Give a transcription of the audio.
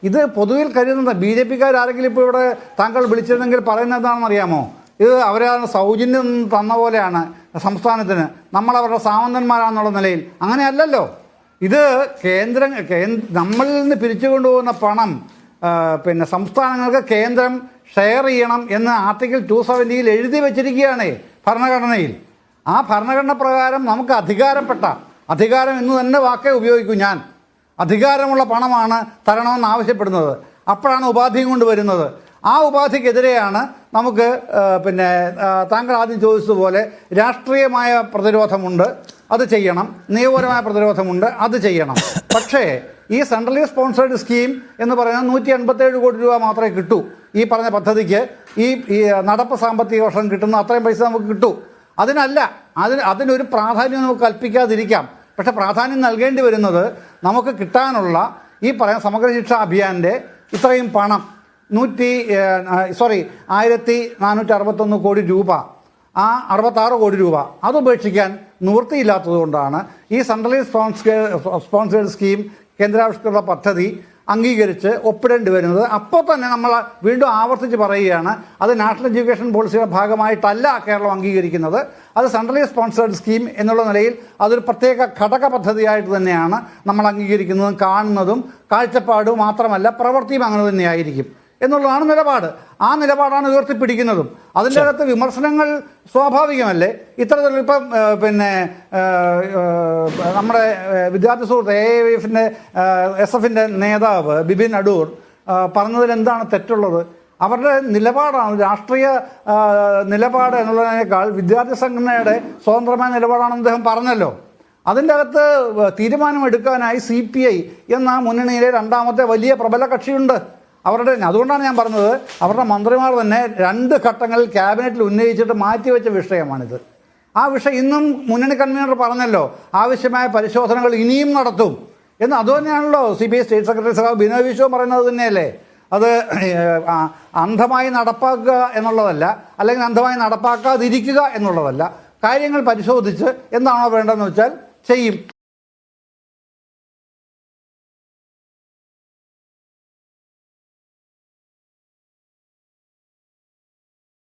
ഇത് പൊതുവിൽ കരുതുന്നത് ബി ജെ പിക്കാരെങ്കിലും ഇപ്പോൾ ഇവിടെ താങ്കൾ വിളിച്ചിരുന്നെങ്കിൽ പറയുന്നത് എന്താണെന്ന് അറിയാമോ? ഇത് അവരാണ് സൗജന്യം തന്ന പോലെയാണ് സംസ്ഥാനത്തിന്, നമ്മളവരുടെ സാമന്തന്മാരാണെന്നുള്ള നിലയിൽ. അങ്ങനെയല്ലല്ലോ. ഇത് നമ്മളിൽ നിന്ന് പിരിച്ചുകൊണ്ടുപോകുന്ന പണം പിന്നെ സംസ്ഥാനങ്ങൾക്ക് കേന്ദ്രം ഷെയർ ചെയ്യണം എന്ന് ആർട്ടിക്കിൾ 270 എഴുതി വെച്ചിരിക്കുകയാണ് ഭരണഘടനയിൽ. ആ ഭരണഘടന പ്രകാരം നമുക്ക് അധികാരം എന്ന് തന്നെ വാക്കേ ഉപയോഗിക്കൂ ഞാൻ. അധികാരമുള്ള പണമാണ് തരണമെന്ന് ആവശ്യപ്പെടുന്നത്. അപ്പോഴാണ് ഉപാധിയും കൊണ്ട് വരുന്നത്. ആ ഉപാധിക്കെതിരെയാണ് നമുക്ക് പിന്നെ താങ്കൾ ആദ്യം ചോദിച്ചതുപോലെ രാഷ്ട്രീയമായ പ്രതിരോധമുണ്ട്, അത് ചെയ്യണം. നിയമപരമായ പ്രതിരോധമുണ്ട്, അത് ചെയ്യണം. പക്ഷേ ഈ സെൻട്രലി സ്പോൺസേഡ് സ്കീം എന്ന് പറയുന്നത് 187 കോടി രൂപ മാത്രമേ കിട്ടൂ. ഈ പറഞ്ഞ പദ്ധതിക്ക് ഈ നടപ്പ് സാമ്പത്തിക വർഷം കിട്ടുന്ന അത്രയും പൈസ നമുക്ക് കിട്ടൂ. അതിനൊരു പ്രാധാന്യം നമുക്ക് കൽപ്പിക്കാതിരിക്കാം. പക്ഷേ പ്രാധാന്യം നൽകേണ്ടി വരുന്നത് നമുക്ക് കിട്ടാനുള്ള ഈ പറയുന്ന സമഗ്ര ശിക്ഷാ അഭിയാൻ്റെ ഇത്രയും പണം 1461 കോടി രൂപ, ആ 66 കോടി രൂപ അത് ഉപേക്ഷിക്കാൻ നിവൃത്തിയില്ലാത്തതുകൊണ്ടാണ് ഈ സെൻട്രലി സ്പോൺസേഡ് സ്കീം കേന്ദ്രാവിഷ്കൃത പദ്ധതി അംഗീകരിച്ച് ഒപ്പിടേണ്ടി വരുന്നത്. അപ്പോൾ തന്നെ നമ്മൾ വീണ്ടും ആവർത്തിച്ച് പറയുകയാണ്, അത് നാഷണൽ എഡ്യൂക്കേഷൻ പോളിസിയുടെ ഭാഗമായിട്ടല്ല കേരളം അംഗീകരിക്കുന്നത്. അത് സെൻട്രലി സ്പോൺസേഡ് സ്കീം എന്നുള്ള നിലയിൽ അതൊരു പ്രത്യേക ഘടക പദ്ധതിയായിട്ട് തന്നെയാണ് നമ്മൾ അംഗീകരിക്കുന്നതും കാണുന്നതും. കാഴ്ചപ്പാട് മാത്രമല്ല, പ്രവൃത്തിയും അങ്ങനെ തന്നെയായിരിക്കും എന്നുള്ളതാണ് നിലപാട്. ആ നിലപാടാണ് ഉയർത്തിപ്പിടിക്കുന്നതും. അതിൻ്റെ അകത്ത് വിമർശനങ്ങൾ സ്വാഭാവികമല്ലേ? ഇത്തരത്തിലുള്ള ഇപ്പം പിന്നെ നമ്മുടെ വിദ്യാർത്ഥി സുഹൃത്ത് SF-ന്റെ നേതാവ് ബിപിൻ അടൂർ പറഞ്ഞതിൽ എന്താണ് തെറ്റുള്ളത്? അവരുടെ നിലപാടാണ്, രാഷ്ട്രീയ നിലപാട് എന്നുള്ളതിനേക്കാൾ വിദ്യാർത്ഥി സംഘടനയുടെ സ്വതന്ത്രമായ നിലപാടാണെന്ന് അദ്ദേഹം പറഞ്ഞല്ലോ. അതിൻ്റെ അകത്ത് തീരുമാനമെടുക്കാനായി CPI എന്ന മുന്നണിയിലെ രണ്ടാമത്തെ വലിയ പ്രബല കക്ഷിയുണ്ട്. അതുകൊണ്ടാണ് ഞാൻ പറഞ്ഞത്, അവരുടെ മന്ത്രിമാർ തന്നെ 2 ഘട്ടങ്ങളിൽ ക്യാബിനറ്റിൽ ഉന്നയിച്ചിട്ട് മാറ്റിവെച്ച വിഷയമാണിത്. ആ വിഷയം ഇന്നും മുന്നണി കൺവീനർ പറഞ്ഞല്ലോ, ആവശ്യമായ പരിശോധനകൾ ഇനിയും നടത്തും എന്ന്. അതുതന്നെയാണല്ലോ CPI സ്റ്റേറ്റ് സെക്രട്ടറി സഖാവ് ബിനോയ് വിശ്വം പറയുന്നത് തന്നെയല്ലേ. അത് അന്ധമായി നടപ്പാക്കുക എന്നുള്ളതല്ല, അല്ലെങ്കിൽ അന്ധമായി നടപ്പാക്കാതിരിക്കുക എന്നുള്ളതല്ല. കാര്യങ്ങൾ പരിശോധിച്ച് എന്താണോ വേണ്ടതെന്ന് വെച്ചാൽ ചെയ്യും.